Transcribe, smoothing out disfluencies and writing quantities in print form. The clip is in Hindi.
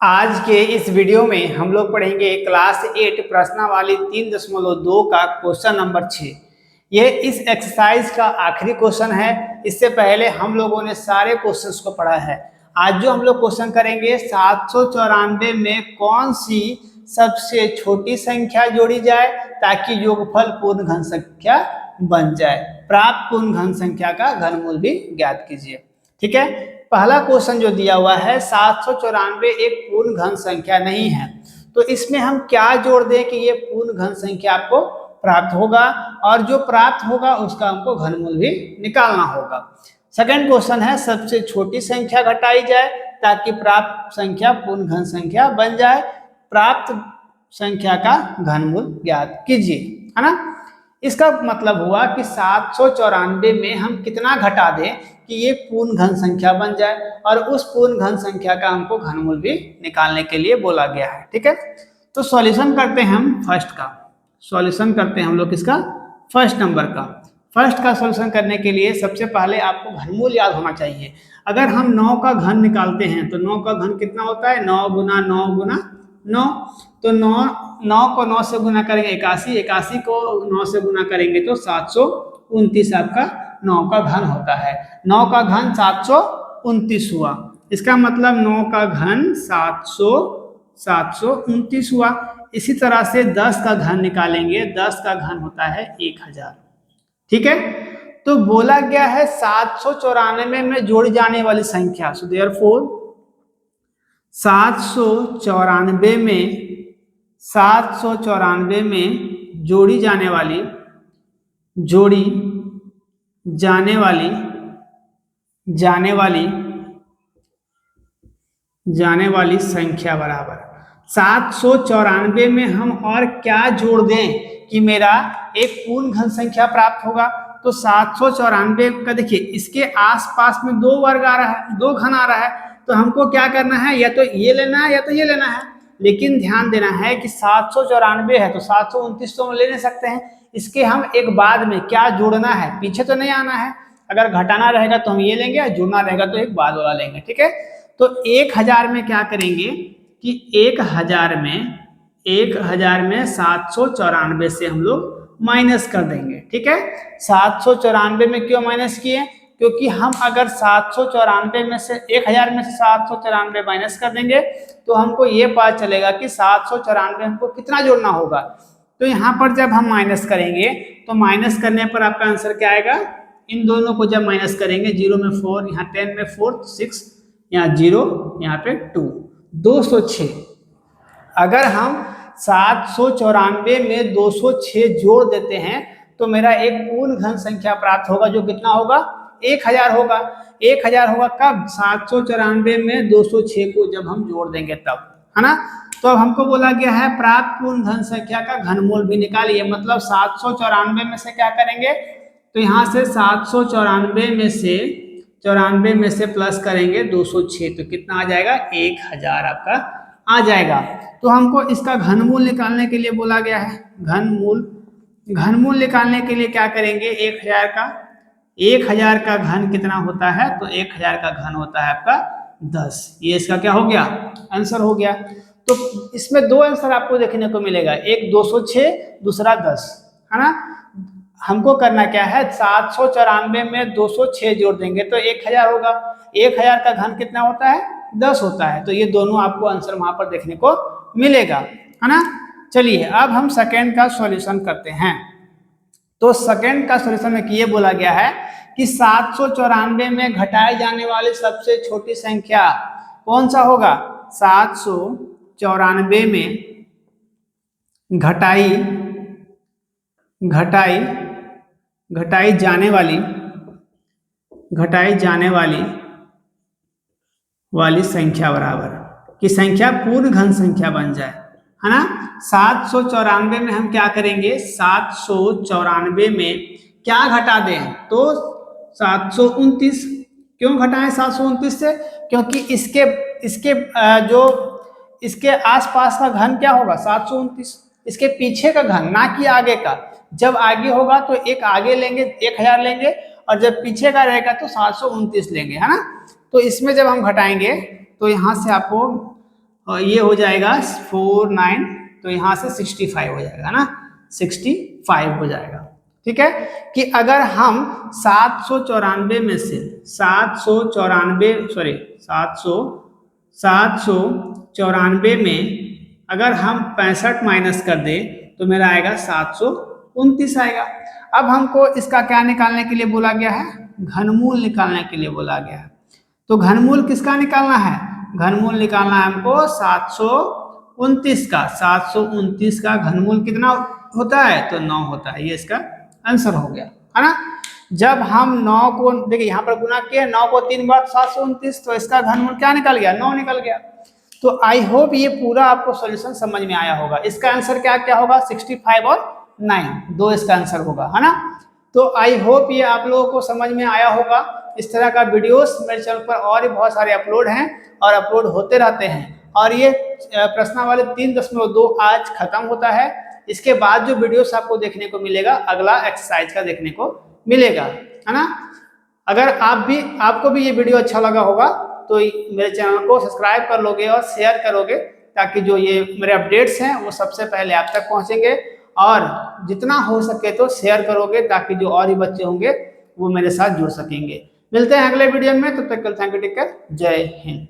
आज के इस वीडियो में हम लोग पढ़ेंगे क्लास 8 प्रश्नावली 3.2 का क्वेश्चन नंबर 6। ये इस एक्सरसाइज का आखिरी क्वेश्चन है। इससे पहले हम लोगों ने सारे क्वेश्चंस को पढ़ा है। आज जो हम लोग क्वेश्चन करेंगे 794 में कौन सी सबसे छोटी संख्या जोड़ी जाए ताकि योगफल पूर्ण घन संख्या बन जाए। प्राप्त पूर्ण घन संख्या का घनमूल भी ज्ञात कीजिए। ठीक है, पहला क्वेश्चन जो दिया हुआ है 794 एक पूर्ण घन संख्या नहीं है, तो इसमें हम क्या जोड़ दें कि ये पूर्ण घन संख्या आपको प्राप्त होगा, और जो प्राप्त होगा उसका हमको घनमूल भी निकालना होगा। सेकंड क्वेश्चन है सबसे छोटी संख्या घटाई जाए ताकि प्राप्त संख्या पूर्ण घन संख्या बन जाए। प्राप्त संख्या का घनमूल ज्ञात कीजिए, है ना। इसका मतलब हुआ कि 794 में हम कितना घटा दें कि ये पूर्ण घन संख्या बन जाए, और उस पूर्ण घन संख्या का हमको घनमूल भी निकालने के लिए बोला गया है। ठीक है, तो सॉल्यूशन करते हैं हम फर्स्ट का। सॉल्यूशन करते हैं हम लोग किसका? फर्स्ट नंबर का। फर्स्ट का सॉल्यूशन करने के लिए सबसे पहले आपको घनमूल याद होना चाहिए। अगर हम 9 का घन निकालते हैं तो 9 का घन कितना होता है? 9 गुना 9 गुना 9। तो 9 को 9 से गुना करेंगे 81, 81 को 9 से गुना करेंगे तो 729 आपका 9 का घन होता है। 9 का घन 729 हुआ। इसका मतलब 9 का घन 729 हुआ। इसी तरह से 10 का घन निकालेंगे, 10 का घन होता है 1000। ठीक है, तो बोला गया है 794 में जोड़ी जाने वाली संख्या। सो देयरफॉर 794 में जोड़ी जाने वाली संख्या बराबर 794 में हम और क्या जोड़ दें कि मेरा एक पूर्ण घन संख्या प्राप्त होगा। तो 794 का देखिए, इसके आसपास में 2 वर्ग आ रहा है, 2 घन आ रहा है, तो हमको क्या करना है? या तो ये लेना है या तो ये लेना है। लेकिन ध्यान देना है कि 794 है तो 729 तो हम ले नहीं सकते हैं। इसके हम एक बाद में क्या जोड़ना है, पीछे तो नहीं आना है। अगर घटाना रहेगा तो हम ये लेंगे, जुड़ना रहेगा तो एक बाद वाला लेंगे। ठीक है, तो 1000 में क्या करेंगे कि 1000 में 794 से हम लोग माइनस कर देंगे। ठीक है, 794 में क्यों माइनस किए? क्योंकि हम अगर 794 में से 1000 में से 794 माइनस कर देंगे तो हमको ये पता चलेगा कि 794 हमको कितना जोड़ना होगा। तो यहाँ पर जब हम माइनस करेंगे तो माइनस करने पर आपका आंसर क्या आएगा? इन दोनों को जब माइनस करेंगे, 0 में 4, यहाँ 10 में 4 6, यहाँ 0, यहाँ पे 2, 206। अगर हम 794 में 206 जोड़ देते हैं तो मेरा एक पूर्ण घन संख्या प्राप्त होगा, जो कितना होगा? 1000 होगा। 1000 होगा कब? 794 में 206 को जब हम जोड़ देंगे तब, है ना। तो अब हमको बोला गया है प्राप्त पूर्ण घन संख्या का घनमूल भी निकालिए। मतलब 794 में से क्या करेंगे? तो यहाँ से 794 में से प्लस करेंगे 206, तो कितना आ जाएगा? 1000 आपका आ जाएगा। तो हमको इसका घनमूल निकालने के लिए बोला गया है। घनमूल निकालने के लिए क्या करेंगे? 1000 का घन कितना होता है? तो 1000 का घन होता है आपका 10। ये इसका क्या हो गया? आंसर हो गया। तो इसमें 2 आंसर आपको देखने को मिलेगा, एक 206, दूसरा 10, है ना। हमको करना क्या है? 794 में 206 जोड़ देंगे तो 1000 होगा। 1000 का घन कितना होता है? 10 होता है। तो ये दोनों आपको आंसर वहां पर देखने को मिलेगा, है ना। चलिए अब हम सेकंड का सॉल्यूशन करते हैं। तो सेकंड का सॉल्यूशन में ये बोला गया है कि 794 में घटाई जाने वाली सबसे छोटी संख्या कौन सा होगा? 794 में घटाई जाने वाली संख्या बराबर कि संख्या पूर्ण घन संख्या बन जाए, है ना। 794 में हम क्या करेंगे? 794 में क्या घटा दें? तो 729। क्यों घटाएं 729 से? क्योंकि इसके आसपास का घन क्या होगा? 729। इसके पीछे का घन, ना कि आगे का। जब आगे होगा तो एक आगे लेंगे 1000 लेंगे, और जब पीछे का रहेगा तो 729 लेंगे, है ना। तो इसमें जब हम घटाएंगे तो यहाँ से आपको और ये हो जाएगा 49, तो यहाँ से 65 हो जाएगा ना, 65 हो जाएगा। ठीक है, कि अगर हम 794 में से 794 में अगर हम 65 माइनस कर दें तो मेरा आएगा 729 आएगा। अब हमको इसका क्या निकालने के लिए बोला गया है, घनमूल निकालने के लिए बोला गया है। तो घनमूल किसका निकालना है, घनमूल निकालना है हमको 729 का। 729 का घनमूल कितना होता है, तो 9 होता है। ये इसका आंसर हो गया है ना। जब हम 9 को देखिए यहाँ पर गुना किया, 9 को 3 बार 729, तो इसका घनमूल क्या निकल गया, 9 निकल गया। तो आई होप ये पूरा आपको सॉल्यूशन समझ में आया होगा। इसका आंसर क्या क्या होगा, 65 और 9, दो इसका आंसर होगा, है ना। तो आई होप ये आप लोगों को समझ में आया होगा। इस तरह का वीडियोस मेरे चैनल पर और भी बहुत सारे अपलोड हैं और अपलोड होते रहते हैं। और ये प्रश्नावली 3.2 आज खत्म होता है। इसके बाद जो वीडियोस आपको देखने को मिलेगा, अगला एक्सरसाइज का देखने को मिलेगा, है ना। अगर आपको भी ये वीडियो अच्छा लगा होगा तो मेरे चैनल को सब्सक्राइब कर लोगे और शेयर करोगे, ताकि जो ये मेरे अपडेट्स हैं वो सबसे पहले आप तक पहुंचेंगे। और जितना हो सके तो शेयर करोगे, ताकि जो और भी बच्चे होंगे वो मेरे साथ जुड़ सकेंगे। मिलते हैं अगले वीडियो में, तब तक के लिए थैंक यू, टेक केयर, जय हिंद।